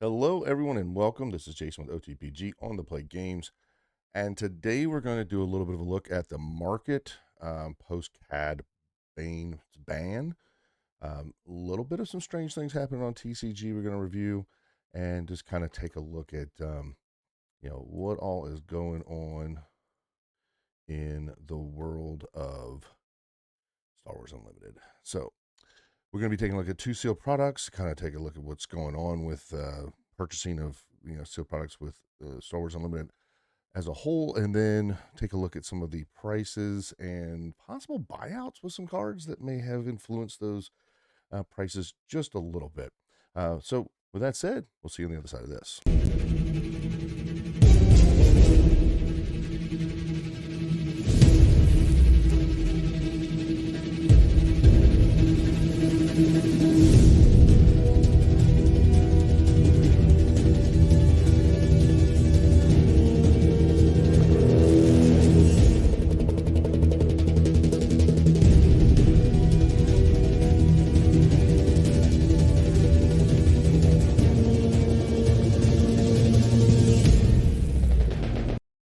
Hello, everyone, and welcome. This is Jason with OTPG on the Play Games. And today we're going to do a little bit of a look at the market post CAD ban. A little bit of some strange things happening on TCG we're going to review and just kind of take a look at, what all is going on in the world of Star Wars Unlimited. So we're going to be taking a look at two sealed products, kind of take a look at what's going on with purchasing of sealed products with Star Wars Unlimited as a whole, and then take a look at some of the prices and possible buyouts with some cards that may have influenced those prices just a little bit. So, with that said, we'll see you on the other side of this.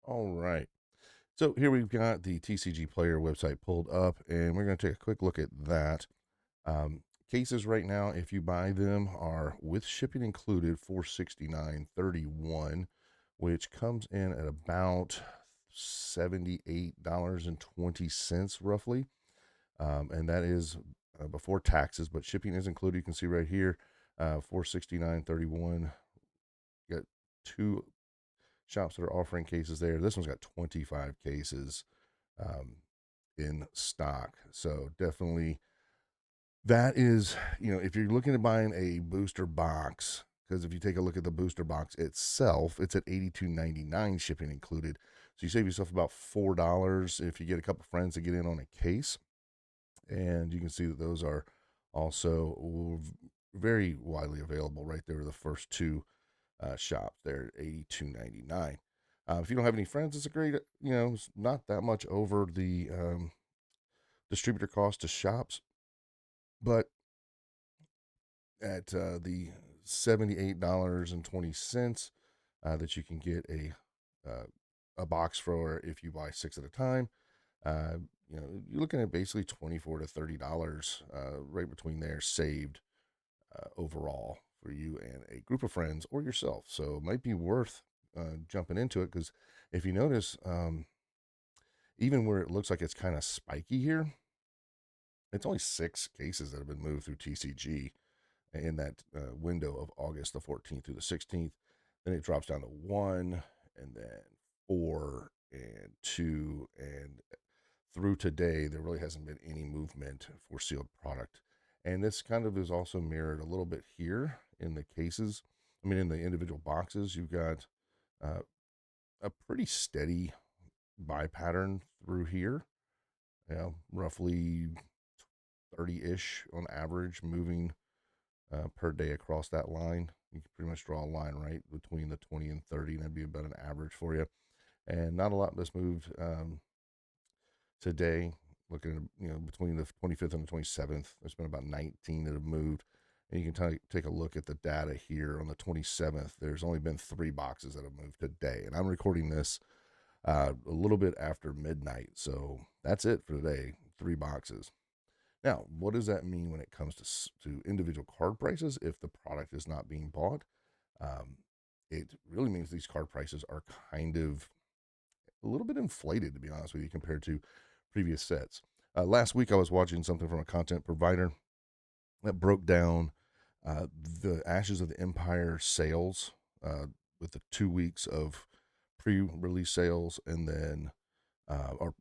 All right. So here we've got the TCG Player website pulled up, and we're going to take a quick look at that. Cases right now, if you buy them, are with shipping included $469.31, which comes in at about $78.20 roughly, and that is before taxes. But shipping is included. You can see right here, $469.31. Got two shops that are offering cases there. This one's got 25 cases um, in stock. So definitely that is, if you're looking at buying a booster box, because if you take a look at the booster box itself, it's at $82.99 shipping included. So you save yourself about $4 if you get a couple friends to get in on a case. And you can see that those are also very widely available right there. The first two shops there at $82.99. If you don't have any friends, it's a great, it's not that much over the distributor cost to shops, but at the $78.20 that you can get a box for if you buy six at a time. Uh, you're looking at basically $24 to $30 right between there saved overall for you and a group of friends or yourself. So it might be worth jumping into it because if you notice, even where it looks like it's kind of spiky here, it's only six cases that have been moved through TCG in that window of August the 14th through the 16th. Then it drops down to one, and then four, and two, and through today, there really hasn't been any movement for sealed product. And this kind of is also mirrored a little bit here in the cases. I mean, in the individual boxes, you've got uh, a pretty steady buy pattern through here. Roughly 30-ish on average moving per day across that line. You can pretty much draw a line right between the 20 and 30, and that'd be about an average for you. And not a lot that's moved today. Looking at, between the 25th and the 27th, there's been about 19 that have moved. And you can take a look at the data here on the 27th. There's only been three boxes that have moved today. And I'm recording this a little bit after midnight. So that's it for today. Three boxes. Now, what does that mean when it comes to individual card prices if the product is not being bought? Um, it really means these card prices are kind of a little bit inflated, to be honest with you, compared to previous sets. Last week, I was watching something from a content provider that broke down the Ashes of the Empire sales with the 2 weeks of pre-release sales and then or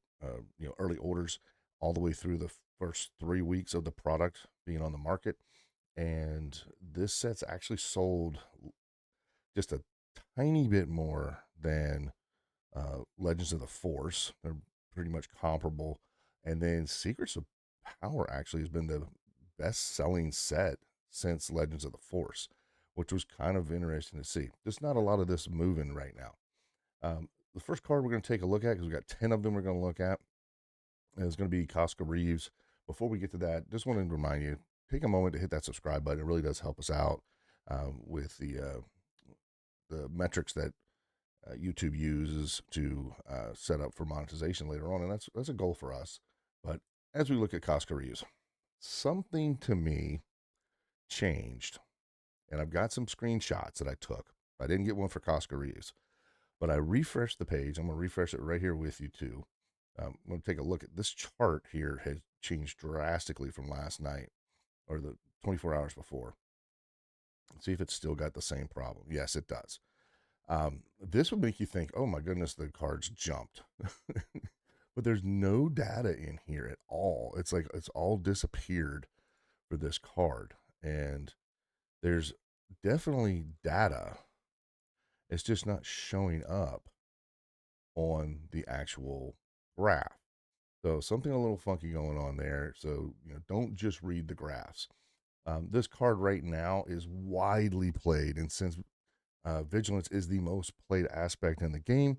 early orders all the way through the first 3 weeks of the product being on the market. And this set's actually sold just a tiny bit more than Legends of the Force. They're pretty much comparable. And then Secrets of Power actually has been the best selling set since Legends of the Force, which was kind of interesting to see. There's not a lot of this moving right now. The first card we're going to take a look at, because we've got 10 of them we're going to look at, is going to be Casca Reeves. Before we get to that, just wanted to remind you, take a moment to hit that subscribe button. It really does help us out with the the metrics that YouTube uses to set up for monetization later on, and that's a goal for us. But as we look at Costco reviews, something to me changed, and I've got some screenshots that I took. I didn't get one for Costco reviews, but I refreshed the page. I'm going to refresh it right here with you too. I'm going to take a look at this chart here. Has changed drastically from last night or the 24 hours before. Let's see if it's still got the same problem. Yes, it does. This would make you think, oh my goodness, the cards jumped. But there's no data in here at all. It's like it's all disappeared for this card. And there's definitely data. It's just not showing up on the actual graph. So something a little funky going on there. So, don't just read the graphs. This card right now is widely played, and since vigilance is the most played aspect in the game,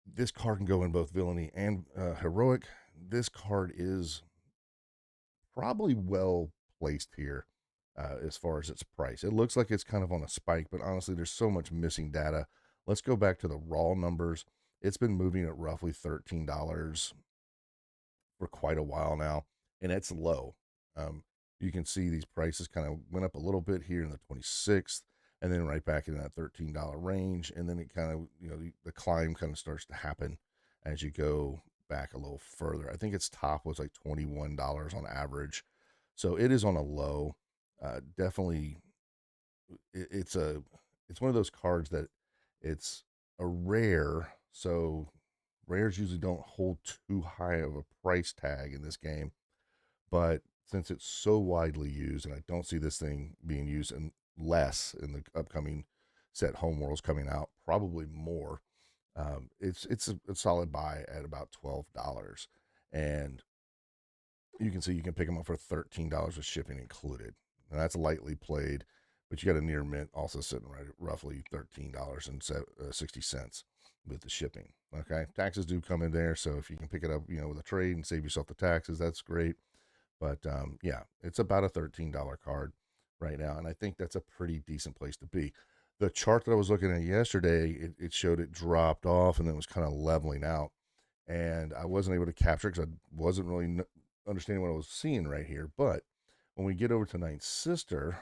this card can go in both villainy and heroic. This card is probably well placed here as far as its price. It looks like it's kind of on a spike, but honestly, there's so much missing data. Let's go back to the raw numbers. It's been moving at roughly $13 for quite a while now, and it's low. You can see these prices kind of went up a little bit here in the 26th, and then right back in that $13 range, and then it kind of, the climb kind of starts to happen as you go back a little further. I think its top was like $21 on average, so it is on a low. Definitely, it's one of those cards that it's a rare, so rares usually don't hold too high of a price tag in this game. But since it's so widely used, and I don't see this thing being used less in the upcoming set Homeworlds coming out, probably more. It's a solid buy at about $12, and you can see you can pick them up for $13 with shipping included. And that's lightly played, but you got a near mint also sitting right at roughly $13.60 with the shipping. Okay, taxes do come in there, so if you can pick it up, with a trade and save yourself the taxes, that's great. But yeah, it's about a $13 card right now, and I think that's a pretty decent place to be. The chart that I was looking at yesterday, it showed it dropped off and then it was kind of leveling out, and I wasn't able to capture because I wasn't really understanding what I was seeing right here. But when we get over to Ninth Sister,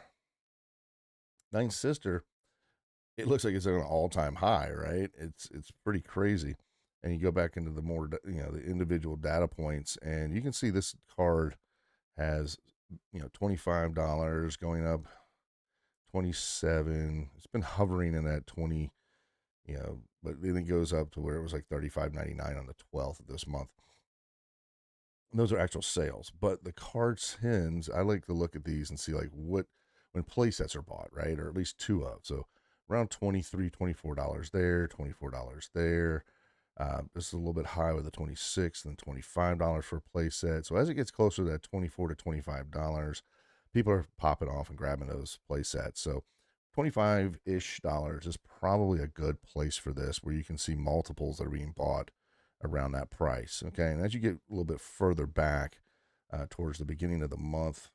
it looks like it's at an all-time high, right? It's pretty crazy. And you go back into the more, the individual data points, and you can see this card has, $25 going up 27. It's been hovering in that 20, but then it goes up to where it was like 35.99 on the 12th of this month. And those are actual sales, but the card tins, I like to look at these and see like when play sets are bought, right? Or at least two of. So around $23, $24 there, $24 there. This is a little bit high with the 26 and $25 for a play set. So as it gets closer to that $24 to $25, people are popping off and grabbing those play sets. So 25-ish dollars is probably a good place for this, where you can see multiples that are being bought around that price. Okay, and as you get a little bit further back towards the beginning of the month,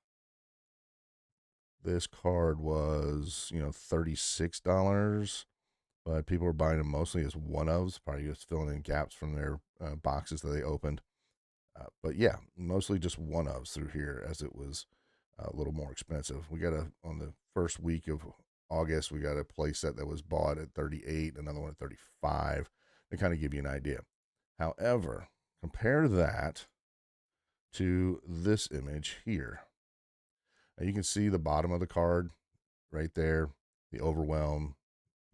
this card was $36, but people were buying them mostly as one-ofs, probably just filling in gaps from their boxes that they opened. But yeah, mostly just one-ofs through here, as it was a little more expensive. We got on the first week of August, we got a play set that was bought at 38, another one at 35, to kind of give you an idea. However, compare that to this image here. Now you can see the bottom of the card right there, the overwhelm,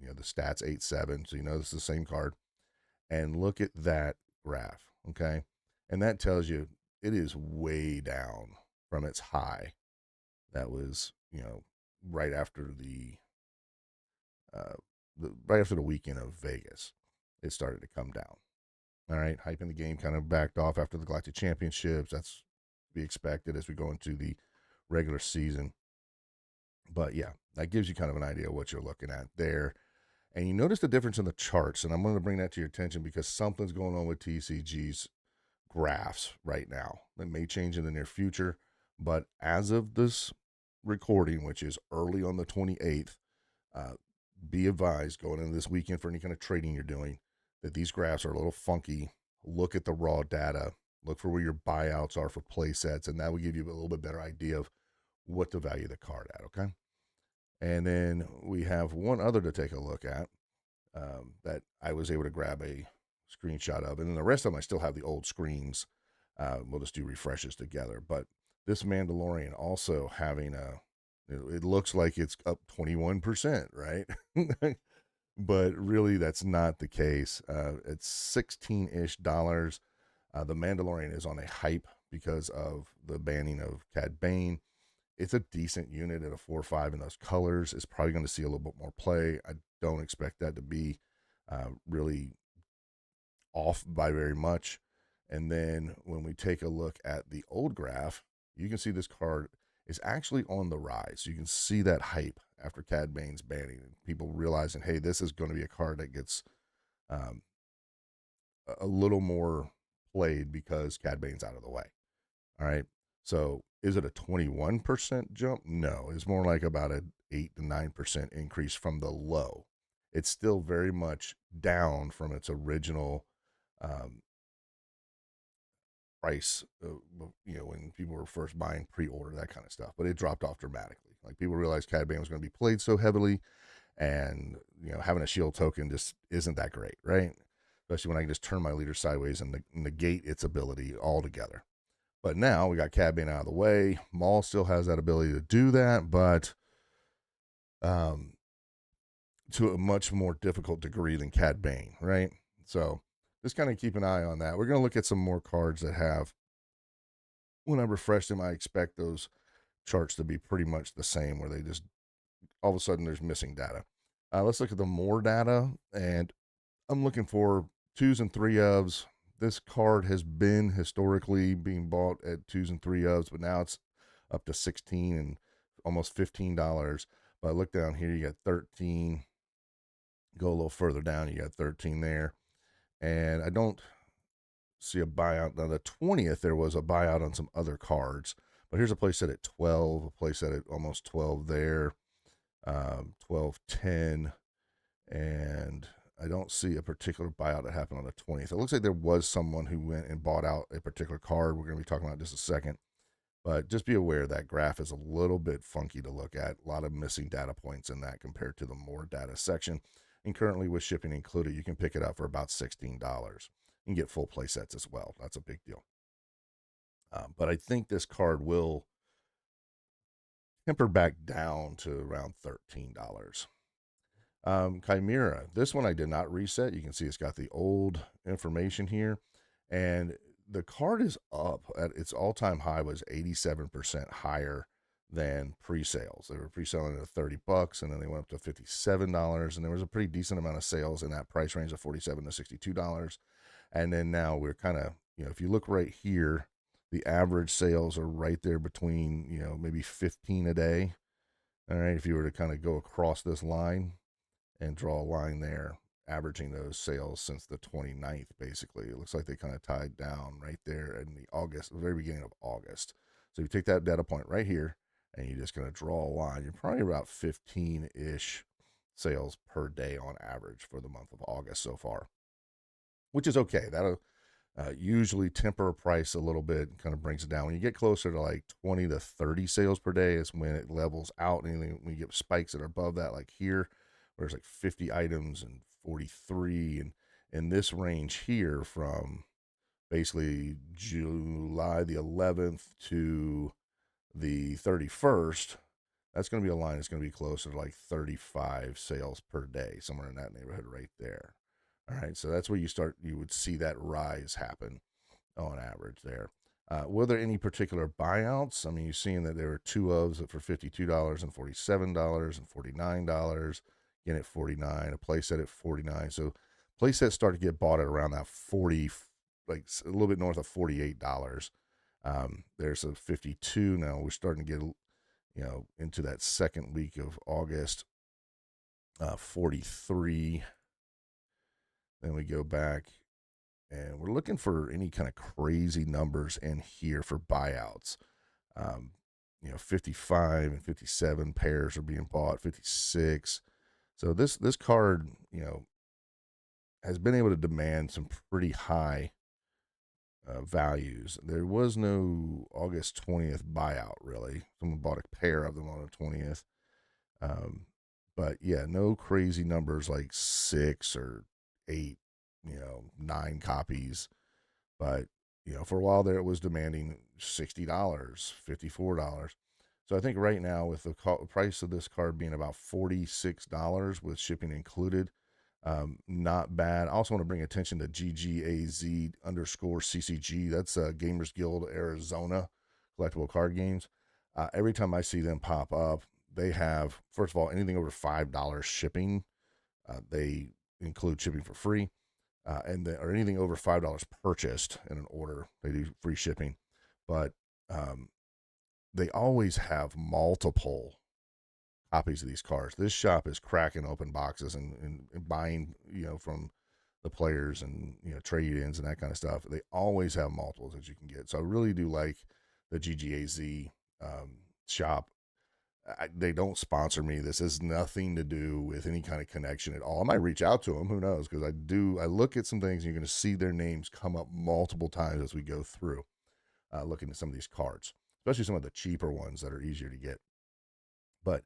the stats 8-7. So this is the same card. And look at that graph, okay? And that tells you it is way down from its high. That was, right after right after the weekend of Vegas, it started to come down. All right, hype in the game kind of backed off after the Galactic Championships. That's to be expected as we go into the regular season. But yeah, that gives you kind of an idea of what you're looking at there. And you notice the difference in the charts, and I'm going to bring that to your attention because something's going on with TCG's graphs right now. That may change in the near future, but as of this recording, which is early on the 28th, be advised going into this weekend for any kind of trading you're doing that these graphs are a little funky. Look at the raw data, look for where your buyouts are for play sets, and that will give you a little bit better idea of what to value the card at. Okay. And then we have one other to take a look at that I was able to grab a screenshot of. And then the rest of them, I still have the old screens. We'll just do refreshes together. But this Mandalorian also having it looks like it's up 21%, right? But really, that's not the case. It's 16-ish dollars. The Mandalorian is on a hype because of the banning of Cad Bane. It's a decent unit at a 4-5 in those colors. It's probably going to see a little bit more play. I don't expect that to be really off by very much. And then when we take a look at the old graph, you can see this card is actually on the rise. You can see that hype after Cad Bane's banning, and people realizing, hey, this is going to be a card that gets um, a little more played because Cad Bane's out of the way. All right. So is it a 21% jump? No, it's more like about an 8 to 9% increase from the low. It's still very much down from its original um, price, when people were first buying pre-order, that kind of stuff. But it dropped off dramatically. Like people realized Cad Bane was going to be played so heavily, and having a shield token just isn't that great, right? Especially when I can just turn my leader sideways and negate its ability altogether. But now we got Cad Bane out of the way. Maul still has that ability to do that, but um, to a much more difficult degree than Cad Bane, right? So just kind of keep an eye on that. We're going to look at some more cards that have, when I refresh them, I expect those charts to be pretty much the same, where they just all of a sudden there's missing data. Let's look at the more data, and I'm looking for twos and three ofs. This card has been historically being bought at twos and three ofs, but now it's up to 16 and almost $15. But look down here, you got 13. Go a little further down, you got 13 there. And I don't see a buyout. Now, the 20th, there was a buyout on some other cards. But here's a place set at 12, a place set at almost 12 there, 12.10. And I don't see a particular buyout that happened on the 20th. It looks like there was someone who went and bought out a particular card. We're going to be talking about in just a second. But just be aware that graph is a little bit funky to look at. A lot of missing data points in that compared to the more data section. And currently, with shipping included, you can pick it up for about $16. You can get full play sets as well. That's a big deal. But I think this card will temper back down to around $13. Chimera, this one I did not reset. You can see it's got the old information here. And the card is up at its all-time high was 87% higher than pre-sales. They were pre-selling at $30, and then they went up to $57, and there was a pretty decent amount of sales in that price range of $47 to $62. And then now we're kind of, if you look right here, the average sales are right there between, maybe 15 a day. All right, if you were to kind of go across this line and draw a line there, averaging those sales since the 29th, basically. It looks like they kind of tied down right there in the very beginning of August. So you take that data point right here, and you're just going to draw a line. You're probably about 15-ish sales per day on average for the month of August so far, which is okay. That'll usually temper a price a little bit, kind of brings it down. When you get closer to like 20 to 30 sales per day, is when it levels out. And when you get spikes that are above that, like here, where there's like 50 items and 43, and in this range here from basically July the 11th to the 31st, that's going to be a line that's going to be closer to like 35 sales per day, somewhere in that neighborhood right there. All right, so that's where you would see that rise happen on average there. Were there any particular buyouts? I mean, you're seeing that there were two ofs for $52 and $47 and $49. Again at 49, a playset at 49. So playsets start to get bought at around that 40, like a little bit north of $48. There's a 52 now. We're starting to get into that second week of August. 43. Then we go back, and we're looking for any kind of crazy numbers in here for buyouts. 55 and 57 pairs are being bought, 56. So this card, has been able to demand some pretty high values. There was no August 20th buyout, really. Someone bought a pair of them on the 20th. Um, but yeah, no crazy numbers like 6 or 8, 9 copies. But, for a while there, it was demanding $60, $54. So I think right now, with the price of this card being about $46 with shipping included, not bad. I also want to bring attention to GGAZ underscore CCG. That's Gamers Guild Arizona collectible card games. Every time I see them pop up, they have, first of all, anything over $5 shipping. They include shipping for free, or anything over $5 purchased in an order, they do free shipping. But um, they always have multiple copies of these cards. This shop is cracking open boxes and buying, from the players and, trade-ins and that kind of stuff. They always have multiples that you can get. So I really do like the GGAZ shop. They don't sponsor me. This has nothing to do with any kind of connection at all. I might reach out to them. Who knows? Because I look at some things and you're going to see their names come up multiple times as we go through looking at some of these cards, especially some of the cheaper ones that are easier to get. But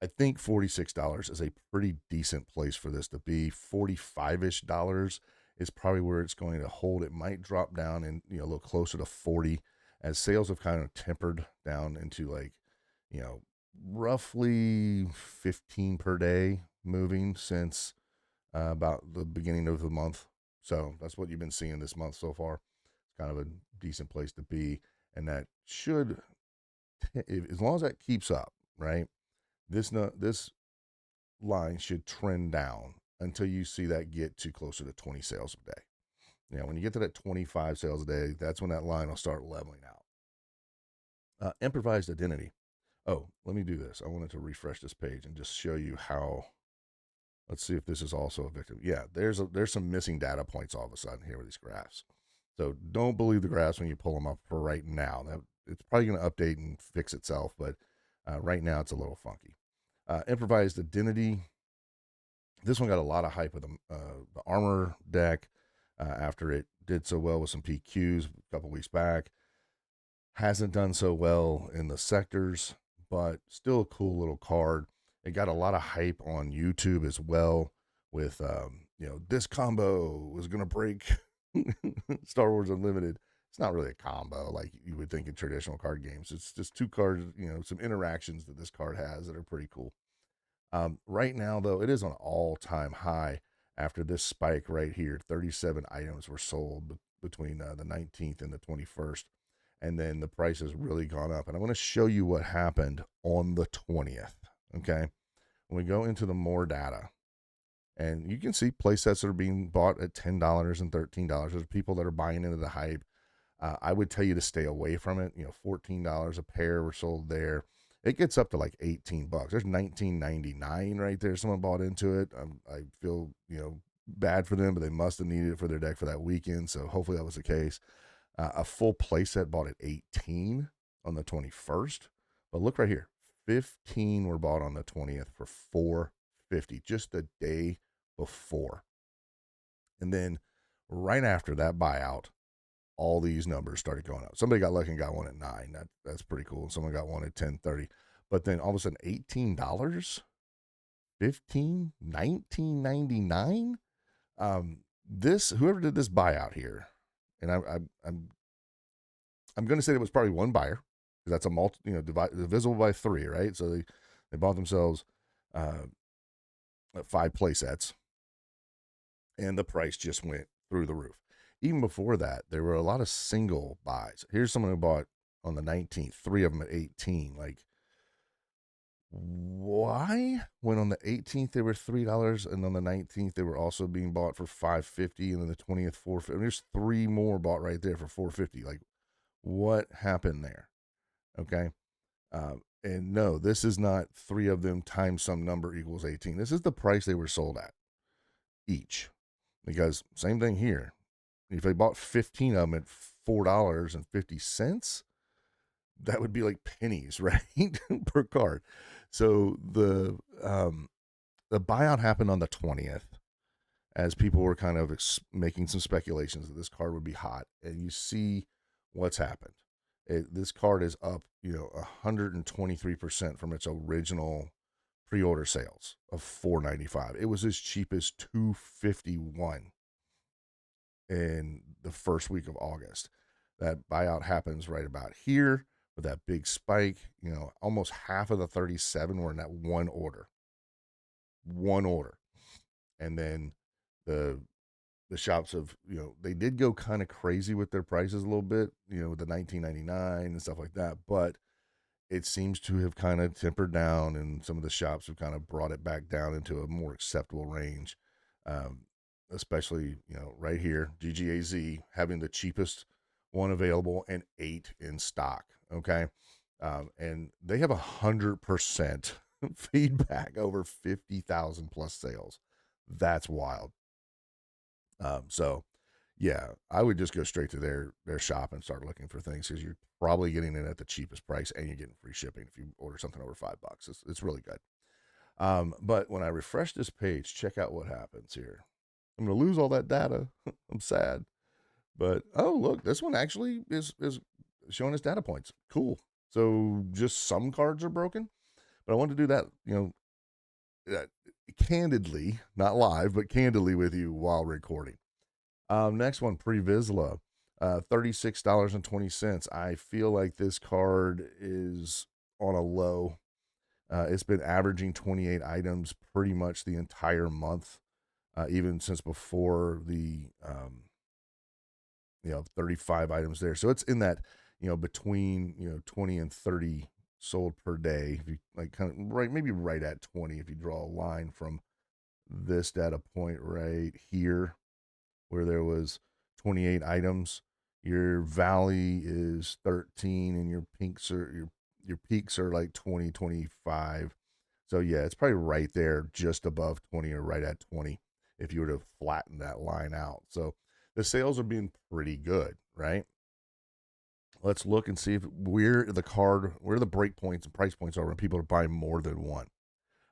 I think $46 is a pretty decent place for this to be. $45-ish is probably where it's going to hold. It might drop down and, a little closer to 40 as sales have kind of tempered down into like, roughly 15 per day moving since about the beginning of the month. So that's what you've been seeing this month so far. It's kind of a decent place to be. And that should, as long as that keeps up, right? This line should trend down until you see that get to closer to 20 sales a day. When you get to that 25 sales a day, that's when that line will start leveling out. Improvised identity. Oh, let me do this. I wanted to refresh this page and just show you how. Let's see if this is also a victim. Yeah, there's some missing data points all of a sudden here with these graphs. So don't believe the graphs when you pull them up for right now. It's probably going to update and fix itself, but right now it's a little funky. Improvised identity. This one got a lot of hype with the armor deck after it did so well with some PQs a couple weeks back. Hasn't done so well in the sectors, but still a cool little card. It got a lot of hype on YouTube as well with, this combo was going to break Star Wars Unlimited. It's not really a combo like you would think in traditional card games. It's just two cards, some interactions that this card has that are pretty cool. Right now, though, it is on an all-time high after this spike right here. 37 items were sold between the 19th and the 21st. And then the price has really gone up. And I'm going to show you what happened on the 20th. Okay. When we go into the more data, and you can see play sets that are being bought at $10 and $13. There's people that are buying into the hype. I would tell you to stay away from it. $14 a pair were sold there. It gets up to like $18. There's $19.99 right there. Someone bought into it. I feel, bad for them, but they must have needed it for their deck for that weekend. So hopefully that was the case. A full playset bought at 18 on the 21st. But look right here. 15 were bought on the 20th for $450, just the day before. And then right after that buyout, all these numbers started going up. Somebody got lucky and got one at 9. That's pretty cool. Someone got one at 10.30. But then all of a sudden $18, 15, 19.99. This whoever did this buyout here, and I'm going to say it was probably one buyer because that's a divisible by 3, right? So they bought themselves 5 play sets, and the price just went through the roof. Even before that, there were a lot of single buys. Here's someone who bought on the 19th, 3 of them at 18. Like, why? When on the 18th they were $3, and on the 19th they were also being bought for $5.50, and then the 20th $4.50. And there's 3 more bought right there for $4.50. Like, what happened there? Okay. And no, this is not 3 of them times some number equals 18. This is the price they were sold at each. Because same thing here. If they bought 15 of them at $4.50, that would be like pennies, right? Per card. So the the buyout happened on the 20th, as people were kind of making some speculations that this card would be hot, and you see what's happened. This card is up, 123% from its original pre-order sales of $495. It was as cheap as $251 in the first week of August. That buyout happens right about here with that big spike. Almost half of the 37 were in that one order, and then the the shops have, they did go kind of crazy with their prices a little bit, with the 1999 and stuff like that, but it seems to have kind of tempered down, and some of the shops have kind of brought it back down into a more acceptable range. Um, Especially, right here, GGAZ having the cheapest one available and 8 in stock. Okay. And they have 100% feedback over 50,000 plus sales. That's wild. So yeah, I would just go straight to their shop and start looking for things, because you're probably getting it at the cheapest price, and you're getting free shipping if you order something over $5. It's really good. But when I refresh this page, check out what happens here. I'm gonna lose all that data. I'm sad, but oh look, this one actually is showing us data points. Cool. So just some cards are broken, but I wanted to do that, uh, candidly, not live, but candidly with you while recording. Next one, Previsla, $36.20. I feel like this card is on a low. It's been averaging 28 items pretty much the entire month, even since before the 35 items there. So it's in that, between 20 and 30 sold per day. If you like, kind of right, maybe right at 20, if you draw a line from this data point right here, where there was 28 items. Your valley is 13, and your peaks are like 20, 25. So yeah, it's probably right there, just above 20 or right at 20, if you were to flatten that line out. So the sales are being pretty good, right? Let's look and see if where the break points and price points are when people are buying more than one.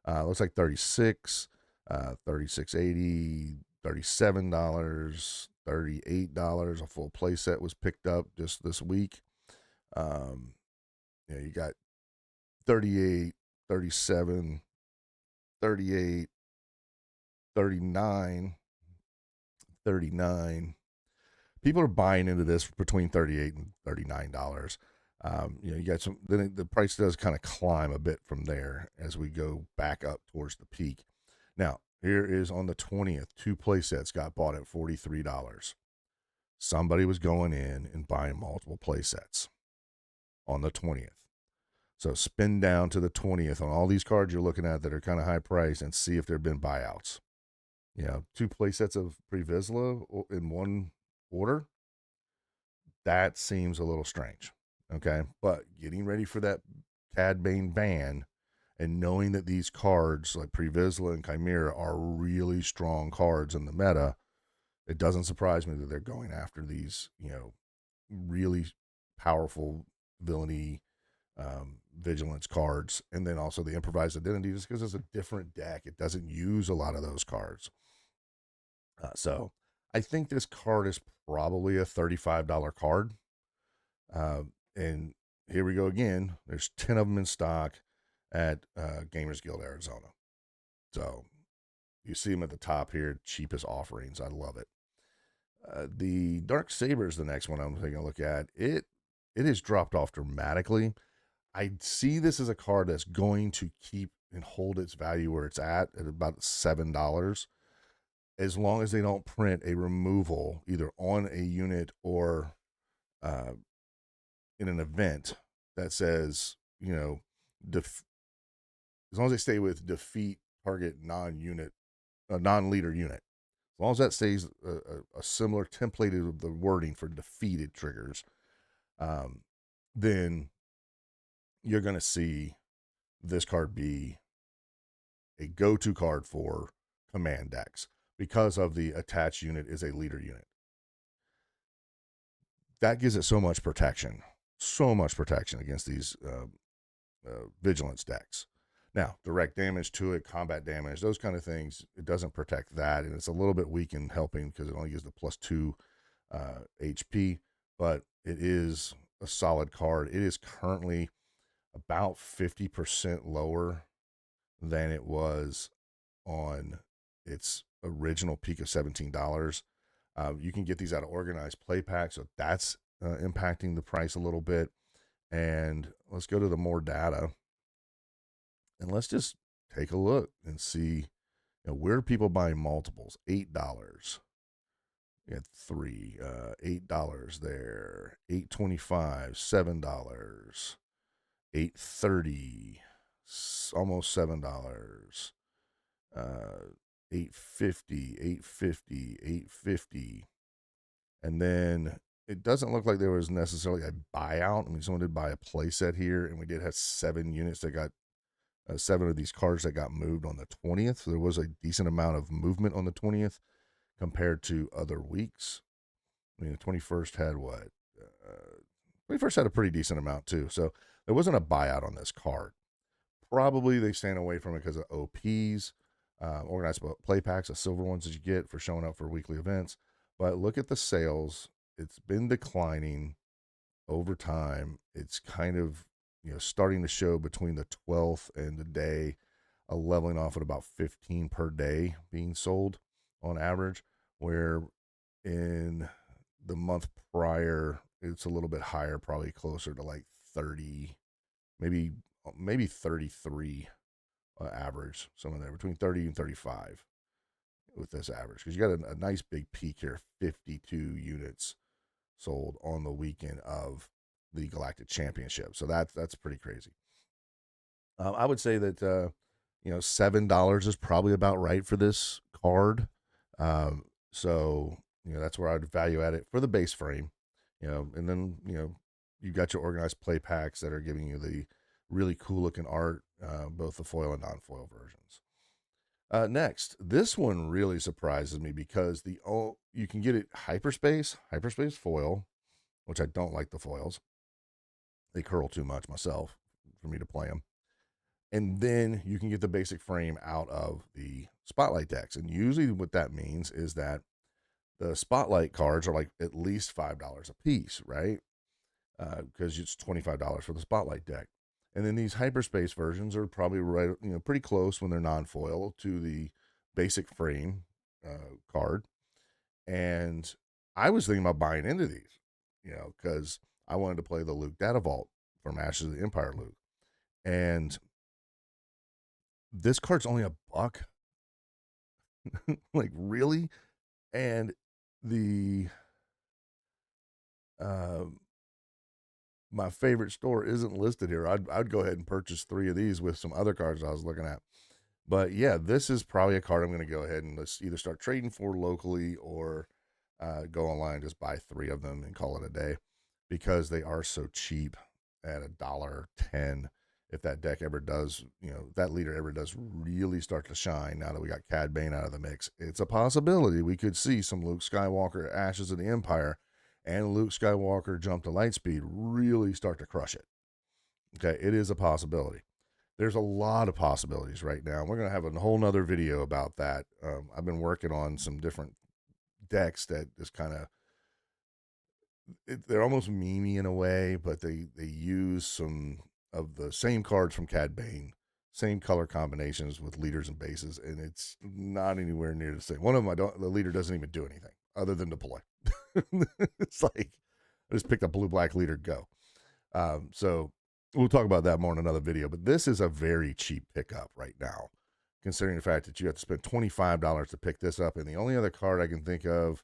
Looks like 36, 36.80, $37, $38. A full playset was picked up just this week. You got 38, 37, 38, 39, 39. People are buying into this between 38 and $39. You got some, then the price does kind of climb a bit from there as we go back up towards the peak. Now, here is on the 20th, 2 play sets got bought at $43. Somebody was going in and buying multiple play sets on the 20th. So spin down to the 20th on all these cards you're looking at that are kind of high priced, and see if there have been buyouts. 2 play sets of Previsla in one order, that seems a little strange. Okay. But getting ready for that Cad Bane ban, and knowing that these cards like Previsla and Chimera are really strong cards in the meta, it doesn't surprise me that they're going after these, really powerful villainy, vigilance cards, and then also the improvised identity, just because it's a different deck. It doesn't use a lot of those cards. So I think this card is probably a $35 card. And here we go again. There's 10 of them in stock at Gamers Guild Arizona. So you see them at the top here, cheapest offerings. I love it. The Dark Saber is the next one I'm taking a look at. It has dropped off dramatically. I see this as a card that's going to keep and hold its value where it's at about $7, as long as they don't print a removal either on a unit or in an event that says, as long as they stay with defeat target non-leader unit. As long as that stays a similar template of the wording for defeated triggers, then you're going to see this card be a go-to card for command decks, because of the attached unit is a leader unit. That gives it so much protection against these vigilance decks. Now, direct damage to it, combat damage, those kind of things, it doesn't protect that. And it's a little bit weak in helping because it only gives the +2 HP, but it is a solid card. It is currently about 50% lower than it was on its original peak of $17. You can get these out of organized play packs, so that's impacting the price a little bit. And let's go to the more data and let's just take a look and see, where are people buying multiples? $8. You had three, $8 there, $8.25, $7, $8.30, almost $7, 850, 850, 850. And then it doesn't look like there was necessarily a buyout. I mean, someone did buy a playset here, and we did have 7 units that got 7 of these cards that got moved on the 20th. So there was a decent amount of movement on the 20th compared to other weeks. I mean, the 21st had what? 21st had a pretty decent amount too. So there wasn't a buyout on this card. Probably they stand away from it because of OPs, organized play packs, the silver ones that you get for showing up for weekly events. But look at the sales. It's been declining over time. It's kind of, starting to show between the 12th and the day, a leveling off at about 15 per day being sold on average, where in the month prior, it's a little bit higher, probably closer to like 30, maybe 33 average, somewhere there between 30 and 35 with this average. Because you got a nice big peak here, 52 units sold on the weekend of the Galactic Championship. So that's pretty crazy. I would say that $7 is probably about right for this card. So that's where I'd value at it for the base frame. And then you've got your organized play packs that are giving you the really cool looking art, both the foil and non-foil versions. Next, this one really surprises me because you can get it hyperspace foil, which I don't like the foils. They curl too much myself for me to play them. And then you can get the basic frame out of the spotlight decks. And usually what that means is that the spotlight cards are like at least $5 a piece, right? Because it's $25 for the spotlight deck. And then these hyperspace versions are probably right, pretty close when they're non-foil to the basic frame card. And I was thinking about buying into these, because I wanted to play the Luke Data Vault from Ashes of the Empire Luke. And this card's only $1. Like, really? And the my favorite store isn't listed here. I'd go ahead and purchase 3 of these with some other cards I was looking at. But yeah, this is probably a card I'm going to go ahead and let's either start trading for locally or go online, just buy 3 of them and call it a day, because they are so cheap at $1.10. If that deck ever does, that leader ever does really start to shine, now that we got Cad Bane out of the mix, it's a possibility we could see some Luke Skywalker Ashes of the Empire and Luke Skywalker Jump to Lightspeed really start to crush it. Okay, it is a possibility. There's a lot of possibilities right now. We're going to have a whole nother video about that. I've been working on some different decks that just kind of, they're almost memey in a way, but they use some of the same cards from Cad Bane, same color combinations with leaders and bases, and it's not anywhere near the same. One of them, the leader doesn't even do anything other than deploy. It's like I just picked a blue black leader, go. So we'll talk about that more in another video. But this is a very cheap pickup right now, considering the fact that you have to spend $25 to pick this up. And the only other card I can think of,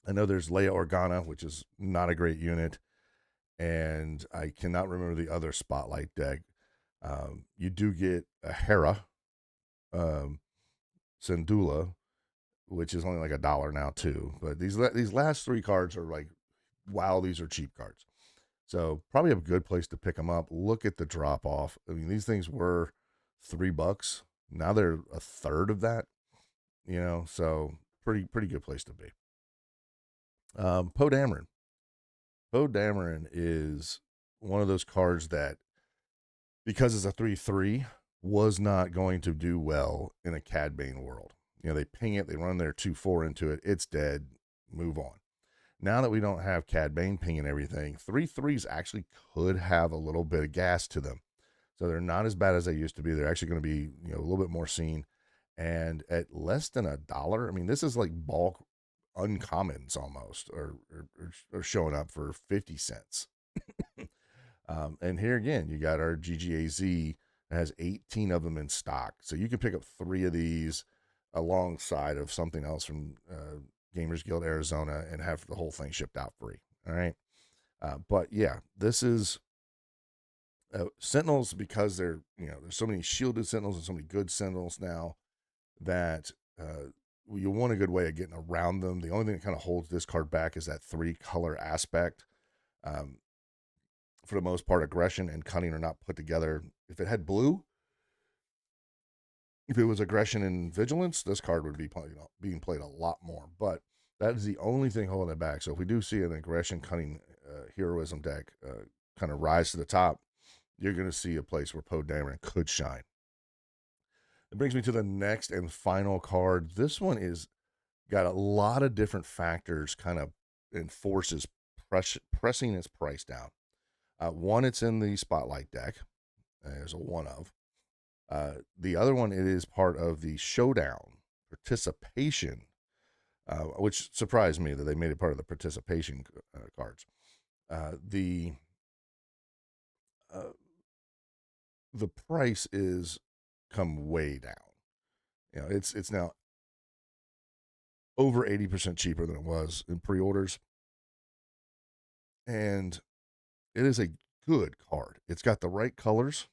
I know there's Leia Organa, which is not a great unit, and I cannot remember the other spotlight deck. You do get a Hera, Syndulla, which is only like $1 now too. But these last 3 cards are like, wow, these are cheap cards. So probably a good place to pick them up. Look at the drop off. I mean, these things were $3. Now they're a third of that. So pretty good place to be. Poe Dameron. Poe Dameron is one of those cards that, because it's a 3/3, was not going to do well in a Cad Bane world. They ping it, they run their 2-4 into it, it's dead, move on. Now that we don't have Cad Bane pinging everything, 3-3s actually could have a little bit of gas to them. So they're not as bad as they used to be. They're actually going to be, a little bit more seen. And at less than $1, I mean, this is like bulk uncommons almost, or showing up for 50 cents. And here again, you got our GGAZ that has 18 of them in stock. So you can pick up 3 of these alongside of something else from Gamers Guild Arizona and have the whole thing shipped out free. All right. But yeah, this is Sentinels, because they're, there's so many shielded Sentinels and so many good Sentinels now that you want a good way of getting around them. The only thing that kind of holds this card back is that 3-color aspect. For the most part, aggression and cunning are not put together. If it had blue, if it was aggression and vigilance, this card would be being played a lot more. But that is the only thing holding it back. So if we do see an aggression, cunning, heroism deck kind of rise to the top, you're going to see a place where Poe Dameron could shine. It brings me to the next and final card. This one is got a lot of different factors kind of enforces pressing its price down. One, it's in the Spotlight deck. There's a one of. The other one, it is part of the Showdown participation, which surprised me that they made it part of the participation cards. The price is come way down. It's now over 80% cheaper than it was in pre-orders. And it is a good card. It's got the right colors.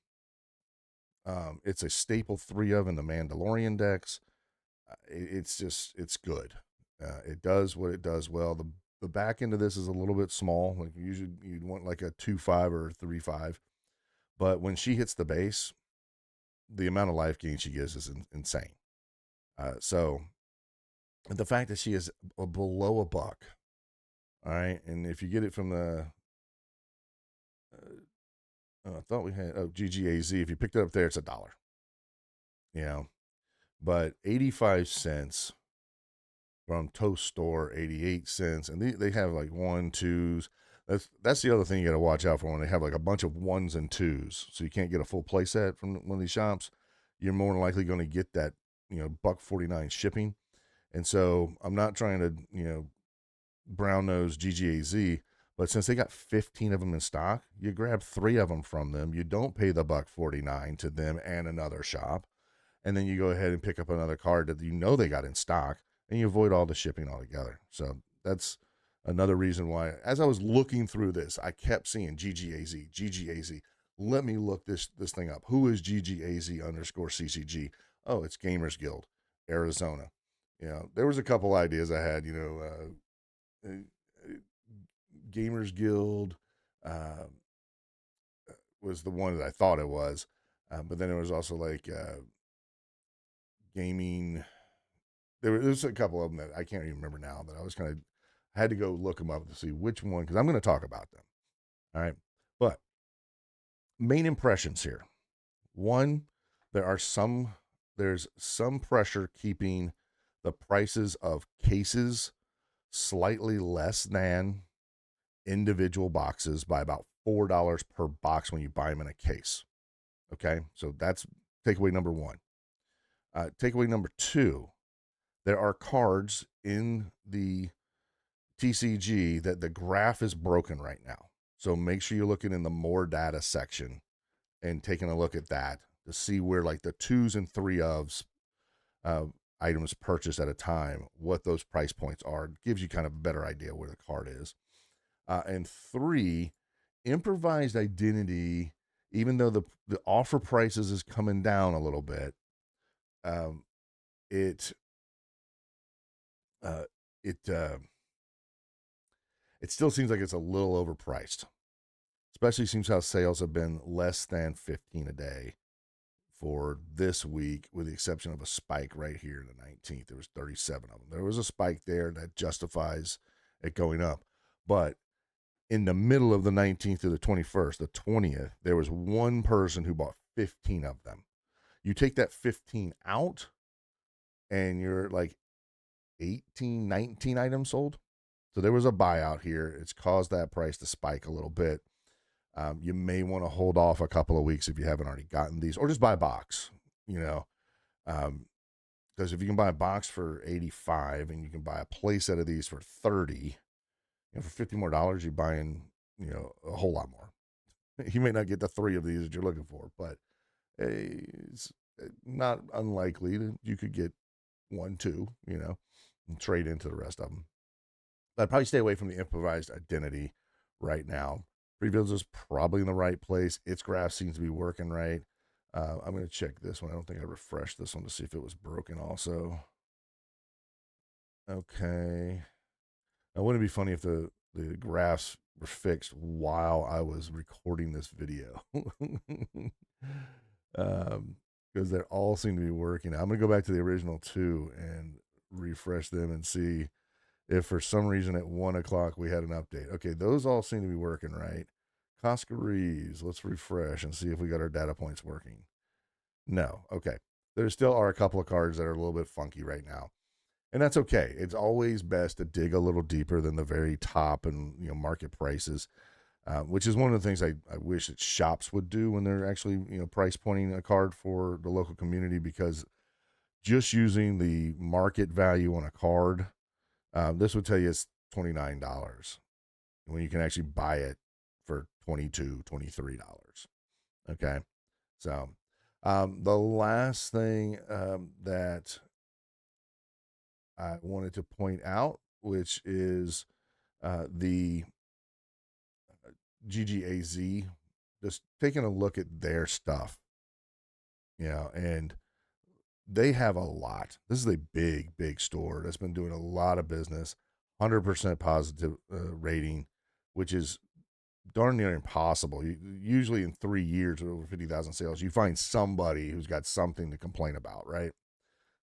It's a staple 3 of in the Mandalorian decks. It's good. It does what it does well. The back end of this is a little bit small. Like usually you'd want like a 2-5 or a 3-5. But when she hits the base, the amount of life gain she gives is insane. So the fact that she is below $1, all right, and if you get it from the I thought we had GGAZ. If you picked it up there, it's $1. But 85 cents from Toast Store, 88 cents, and they have like 1, 2s. That's the other thing you got to watch out for when they have like a bunch of 1s and 2s. So you can't get a full play set from one of these shops. You're more than likely going to get that $1.49 shipping. And so I'm not trying to brown nose GGAZ. But since they got 15 of them in stock, you grab 3 of them from them. You don't pay the $1.49 to them and another shop. And then you go ahead and pick up another card that they got in stock, and you avoid all the shipping altogether. So that's another reason why, as I was looking through this, I kept seeing GGAZ. Let me look this thing up. Who is GGAZ_CCG? Oh, it's Gamers Guild, Arizona. There was a couple ideas I had, Gamers Guild was the one that I thought it was, but then it was also like gaming. There's a couple of them that I can't even remember now. That I had to go look them up to see which one, because I'm going to talk about them. All right, but main impressions here. One, there's some pressure keeping the prices of cases slightly less than individual boxes by about $4 per box when you buy them in a case. Okay, so that's takeaway number one. Takeaway number two, there are cards in the TCG that the graph is broken right now. So make sure you're looking in the more data section and taking a look at that to see where like the 2s and 3 ofs items purchased at a time, what those price points are. It gives you kind of a better idea where the card is. And 3, improvised identity, even though the offer prices is coming down a little bit, it still seems like it's a little overpriced. Especially seems how sales have been less than 15 a day for this week, with the exception of a spike right here in the 19th. There was 37 of them. There was a spike there that justifies it going up. But in the middle of the 19th to the 21st, the 20th, there was one person who bought 15 of them. You take that 15 out, and you're like 18, 19 items sold. So there was a buyout here. It's caused that price to spike a little bit. You may want to hold off a couple of weeks if you haven't already gotten these, or just buy a box, you know. Because if you can buy a box for 85 and you can buy a play set of these for 30, for $50 more, you're buying, a whole lot more. You may not get the 3 of these that you're looking for, but it's not unlikely that you could get 1, 2, and trade into the rest of them. But I'd probably stay away from the improvised identity right now. Prebuilds is probably in the right place. Its graph seems to be working right. I'm going to check this one. I don't think I refreshed this one to see if it was broken also. Okay. Now, wouldn't it be funny if the graphs were fixed while I was recording this video? Because they all seem to be working. I'm going to go back to the original 2 and refresh them and see if for some reason at 1 o'clock we had an update. Okay, those all seem to be working right. Coscarees, let's refresh and see if we got our data points working. No, okay. There still are a couple of cards that are a little bit funky right now. And that's okay. It's always best to dig a little deeper than the very top and market prices, which is one of the things I wish that shops would do when they're actually price pointing a card for the local community, because just using the market value on a card, this would tell you it's $29 when you can actually buy it for $22, $23. Okay, so the last thing that I wanted to point out, which is the GGAZ, just taking a look at their stuff, and they have a lot. This is a big, big store that's been doing a lot of business, 100% positive rating, which is darn near impossible. Usually in 3 years with over 50,000 sales, you find somebody who's got something to complain about, right?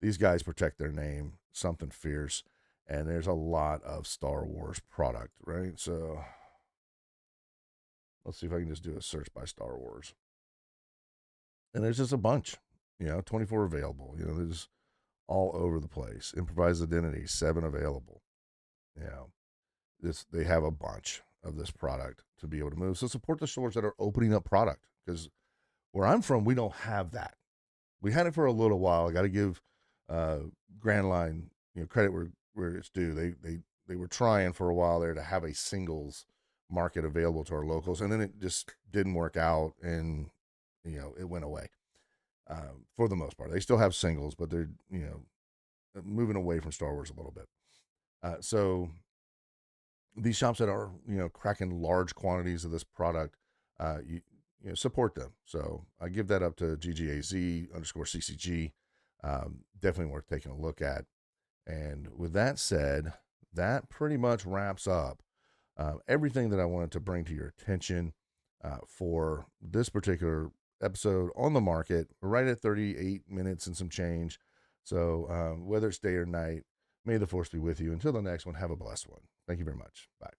These guys protect their name, something fierce, and there's a lot of Star Wars product, right? So let's see if I can just do a search by Star Wars. And there's just a bunch, 24 available. There's all over the place. Improvised identity, 7 available. They have a bunch of this product to be able to move. So support the stores that are opening up product, because where I'm from, we don't have that. We had it for a little while. I got to give Grand Line credit where it's due. They were trying for a while there to have a singles market available to our locals, and then it just didn't work out, and it went away. For the most part, they still have singles, but they're moving away from Star Wars a little bit. So these shops that are cracking large quantities of this product, support them. So I give that up to GGAZ_CCG. Definitely worth taking a look at. And with that said, that pretty much wraps up everything that I wanted to bring to your attention for this particular episode on the market. We're right at 38 minutes and some change. So whether it's day or night, may the force be with you. Until the next one, have a blessed one. Thank you very much. Bye.